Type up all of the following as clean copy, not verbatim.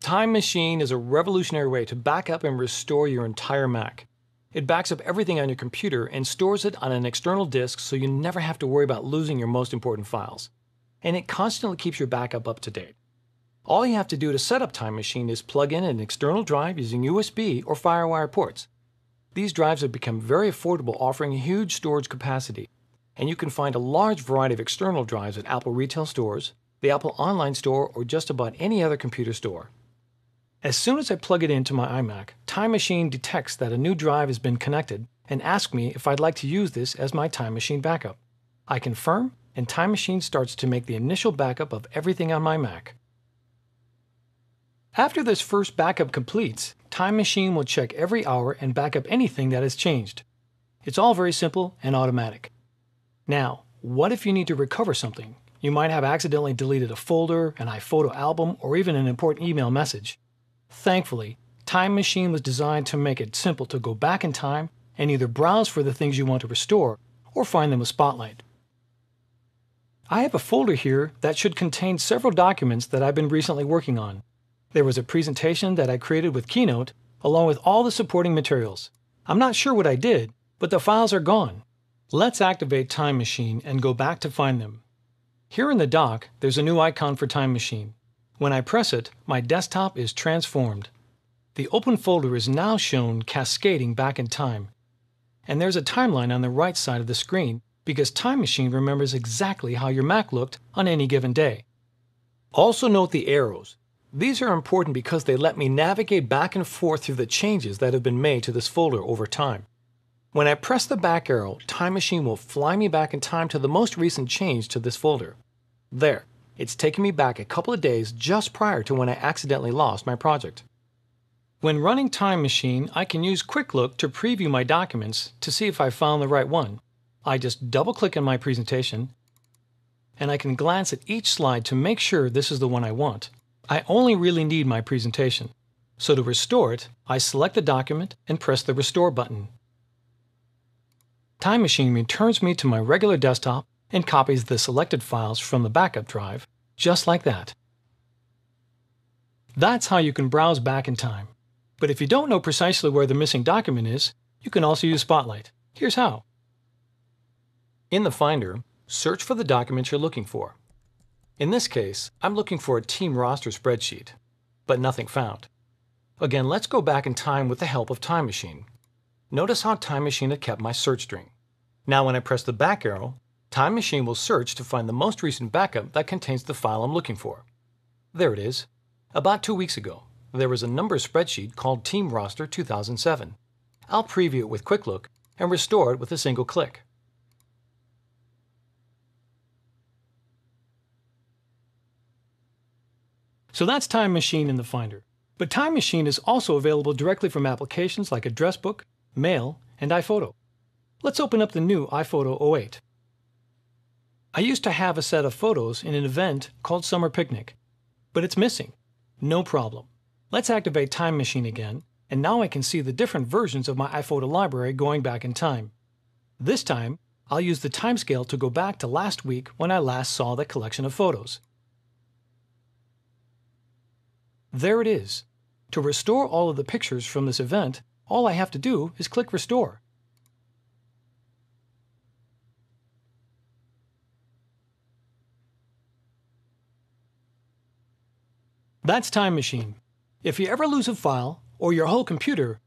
Time Machine is a revolutionary way to back up and restore your entire Mac. It backs up everything on your computer and stores it on an external disk so you never have to worry about losing your most important files. And it constantly keeps your backup up to date. All you have to do to set up Time Machine is plug in an external drive using USB or FireWire ports. These drives have become very affordable, offering a huge storage capacity. And you can find a large variety of external drives at Apple retail stores, the Apple online store, or just about any other computer store. As soon as I plug it into my iMac, Time Machine detects that a new drive has been connected and asks me if I'd like to use this as my Time Machine backup. I confirm, and Time Machine starts to make the initial backup of everything on my Mac. After this first backup completes, Time Machine will check every hour and back up anything that has changed. It's all very simple and automatic. Now, what if you need to recover something? You might have accidentally deleted a folder, an iPhoto album, or even an important email message. Thankfully, Time Machine was designed to make it simple to go back in time and either browse for the things you want to restore or find them with Spotlight. I have a folder here that should contain several documents that I've been recently working on. There was a presentation that I created with Keynote along with all the supporting materials. I'm not sure what I did, but the files are gone. Let's activate Time Machine and go back to find them. Here in the dock, there's a new icon for Time Machine. When I press it, my desktop is transformed. The open folder is now shown cascading back in time. And there's a timeline on the right side of the screen because Time Machine remembers exactly how your Mac looked on any given day. Also note the arrows. These are important because they let me navigate back and forth through the changes that have been made to this folder over time. When I press the back arrow, Time Machine will fly me back in time to the most recent change to this folder. There. It's taken me back a couple of days just prior to when I accidentally lost my project. When running Time Machine, I can use Quick Look to preview my documents to see if I found the right one. I just double-click on my presentation, and I can glance at each slide to make sure this is the one I want. I only really need my presentation. So to restore it, I select the document and press the Restore button. Time Machine returns me to my regular desktop and copies the selected files from the backup drive, just like that. That's how you can browse back in time. But if you don't know precisely where the missing document is, you can also use Spotlight. Here's how. In the Finder, search for the document you're looking for. In this case, I'm looking for a team roster spreadsheet, but nothing found. Again, let's go back in time with the help of Time Machine. Notice how Time Machine had kept my search string. Now when I press the back arrow, Time Machine will search to find the most recent backup that contains the file I'm looking for. There it is. About 2 weeks ago, there was a number spreadsheet called Team Roster 2007. I'll preview it with Quick Look and restore it with a single click. So that's Time Machine in the Finder. But Time Machine is also available directly from applications like Address Book, Mail, and iPhoto. Let's open up the new iPhoto 08. I used to have a set of photos in an event called Summer Picnic, but it's missing. No problem. Let's activate Time Machine again, and now I can see the different versions of my iPhoto library going back in time. This time, I'll use the timescale to go back to last week when I last saw the collection of photos. There it is. To restore all of the pictures from this event, all I have to do is click Restore. That's Time Machine. If you ever lose a file, or your whole computer,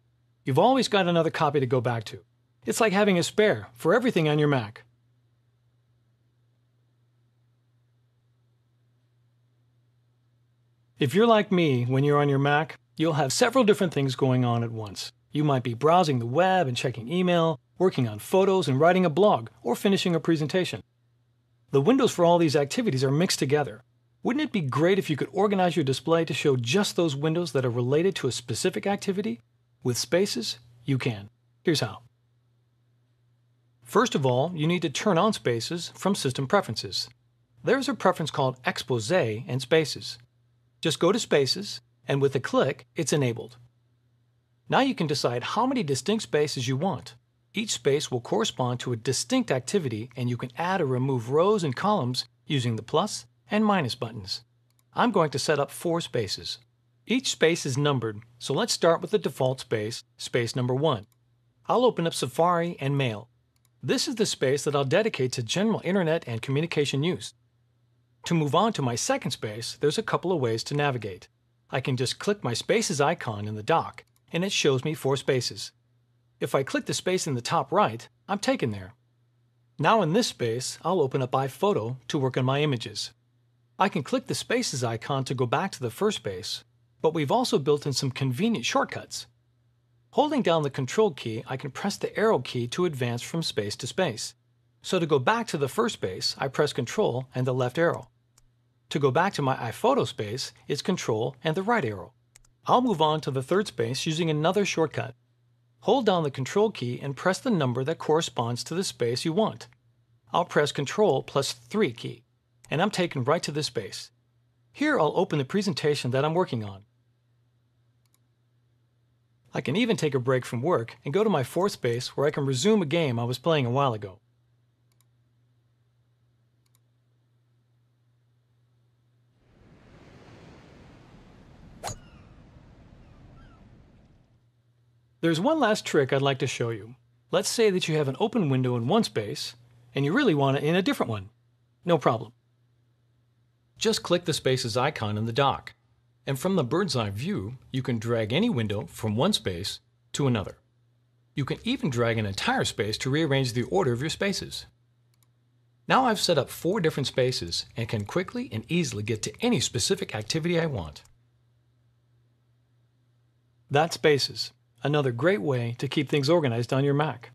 you've always got another copy to go back to. It's like having a spare for everything on your Mac. If you're like me, when you're on your Mac, you'll have several different things going on at once. You might be browsing the web and checking email, working on photos and writing a blog, or finishing a presentation. The windows for all these activities are mixed together. Wouldn't it be great if you could organize your display to show just those windows that are related to a specific activity? With Spaces, you can. Here's how. First of all, you need to turn on Spaces from System Preferences. There's a preference called Expose and Spaces. Just go to Spaces, and with a click, it's enabled. Now you can decide how many distinct spaces you want. Each space will correspond to a distinct activity, and you can add or remove rows and columns using the plus and minus buttons. I'm going to set up 4 spaces. Each space is numbered, so let's start with the default space, space number 1. I'll open up Safari and Mail. This is the space that I'll dedicate to general internet and communication use. To move on to my second space, there's a couple of ways to navigate. I can just click my Spaces icon in the dock, and it shows me 4 spaces. If I click the space in the top right, I'm taken there. Now in this space, I'll open up iPhoto to work on my images. I can click the Spaces icon to go back to the first space, but we've also built in some convenient shortcuts. Holding down the Control key, I can press the arrow key to advance from space to space. So to go back to the first space, I press Control and the left arrow. To go back to my iPhoto space, it's Control and the right arrow. I'll move on to the third space using another shortcut. Hold down the Control key and press the number that corresponds to the space you want. I'll press Control plus 3 key, and I'm taken right to this space. Here I'll open the presentation that I'm working on. I can even take a break from work and go to my fourth space where I can resume a game I was playing a while ago. There's one last trick I'd like to show you. Let's say that you have an open window in one space and you really want it in a different one. No problem. Just click the Spaces icon in the dock, and from the bird's eye view, you can drag any window from one space to another. You can even drag an entire space to rearrange the order of your spaces. Now I've set up 4 different spaces and can quickly and easily get to any specific activity I want. That's Spaces, another great way to keep things organized on your Mac.